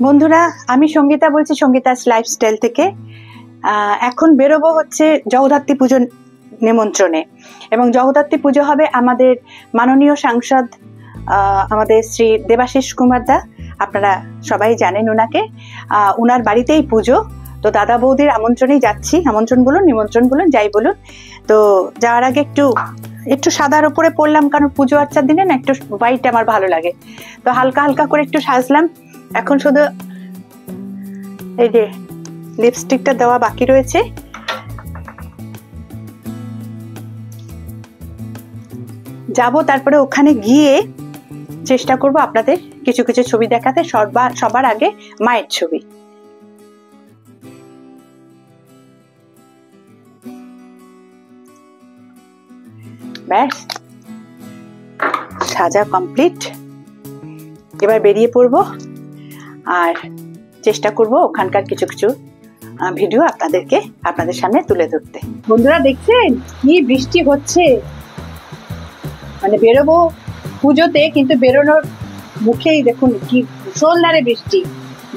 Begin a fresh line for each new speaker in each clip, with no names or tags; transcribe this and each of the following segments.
বন্ধুরা, আমি সঙ্গীতা বলছি সঙ্গীতাস লাইফস্টাইল থেকে। এখন বেরোবো হচ্ছে জগদ্ধাত্রী পুজো নিমন্ত্রণে, এবং জগদ্ধাত্রী পুজো হবে আমাদের মাননীয় সাংসদ আমাদের শ্রী দেবাশিস কুমার দা। আপনারা সবাই জানেন ওনাকে, ওনার বাড়িতেই পুজো। তো দাদা বৌদির আমন্ত্রণেই যাচ্ছি। আমন্ত্রণ বলুন, নিমন্ত্রণ বলুন, যাই বলুন। তো যাওয়ার আগে একটু সাদার উপরে পড়লাম, কারণ পুজো আর্চার দিনে না একটু হোয়াইট আমার ভালো লাগে। তো হালকা হালকা করে একটু সাজলাম। এখন শুধু এই যে লিপস্টিকটা দেওয়া বাকি রয়েছে। যাব, তারপরে ওখানে গিয়ে চেষ্টা করব আপনাদের কিছু কিছু ছবি দেখাতে। সবার আগে মায়ের ছবি। ব্যাস, সাজা কমপ্লিট। এবার বেরিয়ে পড়ব আর চেষ্টা করব ওখানকার কিছু কিছু ভিডিও আপনাদের সামনে তুলে ধরতে। বন্ধুরা দেখছেন কি বৃষ্টি হচ্ছে, মানে বেরোবো পুজোতে, কিন্তু বেরোনোর মুখেই দেখুন কি ভীষণধারে বৃষ্টি।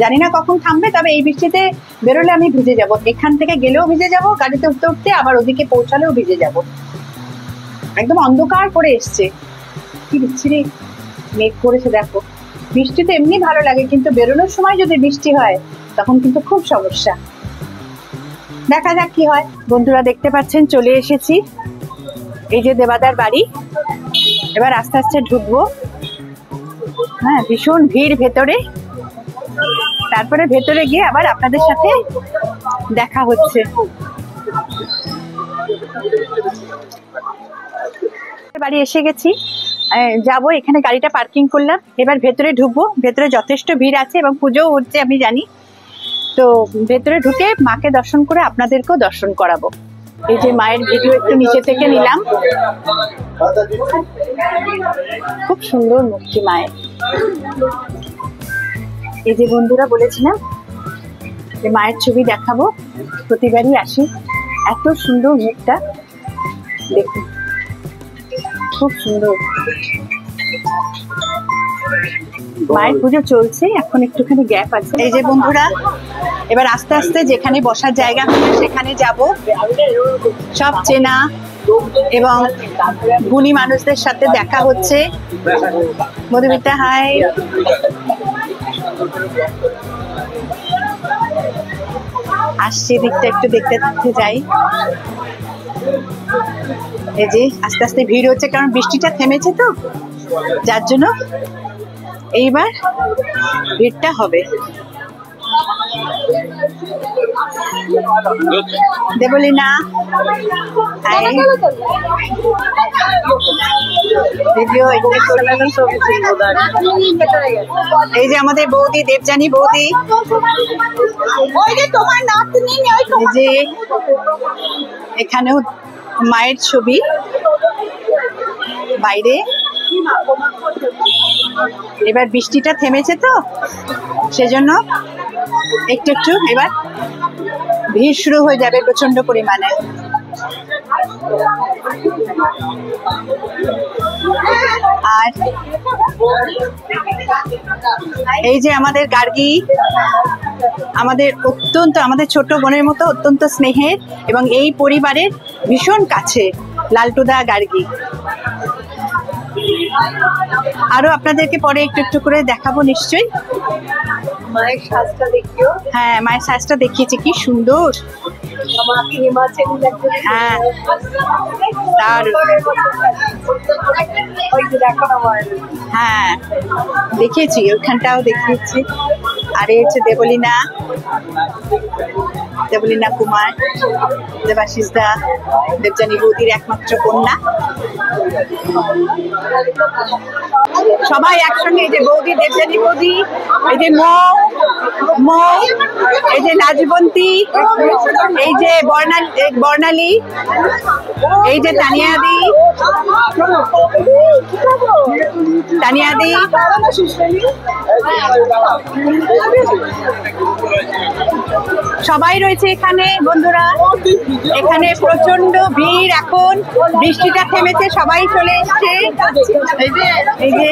জানি না কখন থামবে, তবে এই বৃষ্টিতে বেরোলে আমি ভিজে যাব। এখান থেকে গেলেও ভিজে যাব, গাড়িতে উঠতে উঠতে, আবার ওদিকে পৌঁছালেও ভিজে যাব। একদম অন্ধকার করে এসছে, কি বিচ্ছিরি মেঘ করেছে দেখো। বৃষ্টি তো এমনি ভালো লাগে, কিন্তু বেরোনোর সময় যদি বৃষ্টি হয় তখন কিন্তু খুব সমস্যা। দেখা যাক কি হয়। বন্ধুরা দেখতে পাচ্ছেন চলে এসেছি, এই যে দেবাদার বাড়ি। এবার আস্তে আস্তে ঢুকবো। হ্যাঁ, ভীষণ ভিড় ভেতরে। তারপরে ভেতরে গিয়ে আবার আপনাদের সাথে দেখা হচ্ছে। বাড়ি এসে গেছি, যাবো। এখানে গাড়িটা পার্কিং করলাম, এবার ভেতরে ঢুকবো। ভেতরে যথেষ্ট ভিড় আছে এবং পুজো হচ্ছে আমি জানি। তো ভেতরে ঢুকে মাকে দর্শন করে আপনাদেরকেও দর্শন করাবো। এই যে মায়ের ভিডিও একটু নিচে থেকে নিলাম। খুব সুন্দর মূর্তি মায়ের। এই যে বন্ধুরা বলেছিলাম যে মায়ের ছবি দেখাবো, প্রতিবারই আসি। এত সুন্দর মুখটা দেখুন, খুব সুন্দর। মায়ের পুজো চলছে, এখন একটুখানি গ্যাপ আছে। এই যে বন্ধুরা, এবার আস্তে আস্তে যেখানে বসার জায়গা হবে সেখানে যাব। সব চেনা এবং গুণী মানুষদের সাথে দেখা হচ্ছে। মধুমিতা হাই। আসছে দিকটা একটু দেখতে দেখতে যাই। এই যে আস্তে আস্তে ভিড় হচ্ছে, কারণ বৃষ্টিটা থেমেছে তো, যার জন্য এইবার ভিড়টা হবে। দেবলীনা এই যে আমাদের বৌদি, দেবযানী বৌদি। যে এখানেও মায়ের ছবি বাইরে। এবার বৃষ্টিটা থেমেছে তো, সেজন্য একটু একটু এবার ভিড় শুরু হয়ে যাবে প্রচন্ড পরিমাণে। আর এই যে আমাদের গার্গী, আমাদের ছোট বোনের মতো অত্যন্ত স্নেহের এবং এই পরিবারের ভীষণ কাছে লালটুদা গার্গী। আরো আপনাদেরকে পরে একটু একটু করে দেখাবো নিশ্চয়ই। মায়ের সাজটা দেখিও। হ্যাঁ, মায়ের সাজটা দেখিয়েছে, কি সুন্দর। হ্যাঁ, হ্যাঁ দেখিয়েছি, ওইখানটাও দেখিয়েছি। আর এই হচ্ছে দেবলীনা কুমার, দেবাশিস দা, দেবযানী বৌদির একমাত্র কন্যা। সবাই একসঙ্গে। এই যে বৌদি, দেবযানী বৌদি, এই যে মৌ, এই যে লাজবন্তী, এই যে বর্ণালী, এই যে তানিয়াদি, সবাই রয়েছে এখানে বন্ধুরা। এখানে প্রচন্ড ভিড়, এখন বৃষ্টিটা থেমেছে, সবাই চলে এসছে। এই যে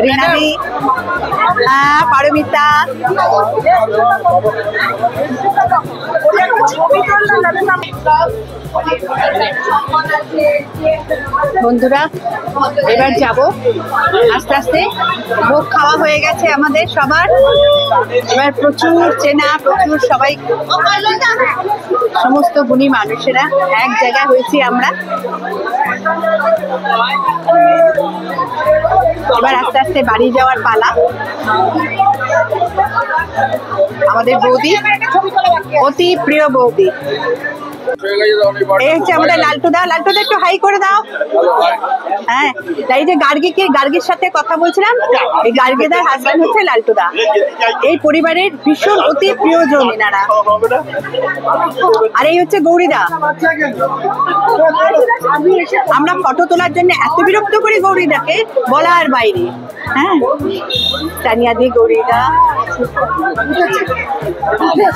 রিনাদি, পারমিতা, বন্ধুরা এবার যাব আস্তে আস্তে। ভোগ খাওয়া হয়ে গেছে আমাদের সবার, এবার প্রচুর চেনা, প্রচুর সবাই, সমস্ত গুণী মানুষেরা এক জায়গায় হয়েছি আমরা। এবার আস্তে আস্তে বাড়ি যাওয়ার পালা। আমাদের বৌদি, অতি প্রিয় বৌদি, এই হচ্ছে আমাদের লালটুদা। লালটুদা একটু হাই করে দাও। হ্যাঁ, এই যে গার্গির সাথে কথা বলছিলাম, এই গার্গিদার হাজবেন্ড হচ্ছে লালটুদা। এই পরিবারের ভীষণ অতি প্রিয়জন এনারা। আর এই হচ্ছে গৌরীদা। আমরা ফটো তোলার জন্য এত বিরক্ত করি গৌরীদাকে, বলার বাইরে। হ্যাঁ, তানিয়া দি, গৌরীদা,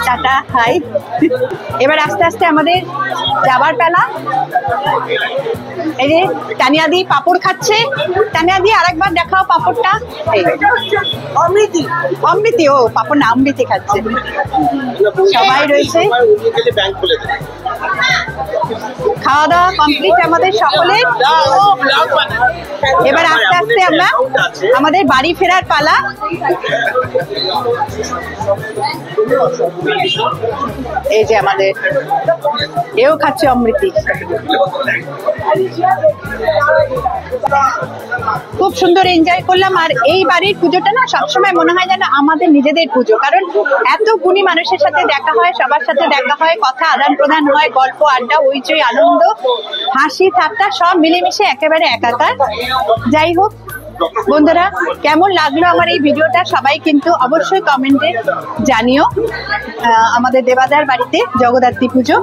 টাটা, হাই। এবার আস্তে আস্তে আমাদের যাবার পালা। এই যে তানিয়া দি পাপড় খাচ্ছে। তানিয়া দি আরেকবার দেখাও পাপড়টা। অমৃতি, অমৃতি, ও পাপড় না, অমৃতি খাচ্ছে। সবাই রয়েছে, খাওয়া দাওয়া কমপ্লিট আমাদের সকলের। এবার আস্তে আস্তে আমরা আমাদের বাড়ি ফেরার পালা। এই যে আমাদের এও খাচ্ছে অমৃতি। খুব সুন্দর এনজয় করলাম। আর এই বাড়ির পুজোটা না সবসময় মনে হয় যেন আমাদের নিজেদের পুজো, কারণ এত গুণী মানুষের সাথে দেখা হয়, সবার সাথে দেখা হয়, কথা আদান প্রদান হয়, গল্প আড্ডা, হইচই, আনন্দ, হাসি ঠাট্টা সব মিলেমিশে একেবারে একাকার। যাই হোক বন্ধুরা, কেমন লাগলো আমার এই ভিডিওটা সবাই কিন্তু অবশ্যই কমেন্টে জানিও। আমাদের দেবাদার বাড়িতে জগদ্ধাত্রী পুজো।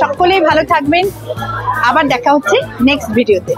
সকলেই ভালো থাকবেন, আবার দেখা হচ্ছে নেক্সট ভিডিওতে।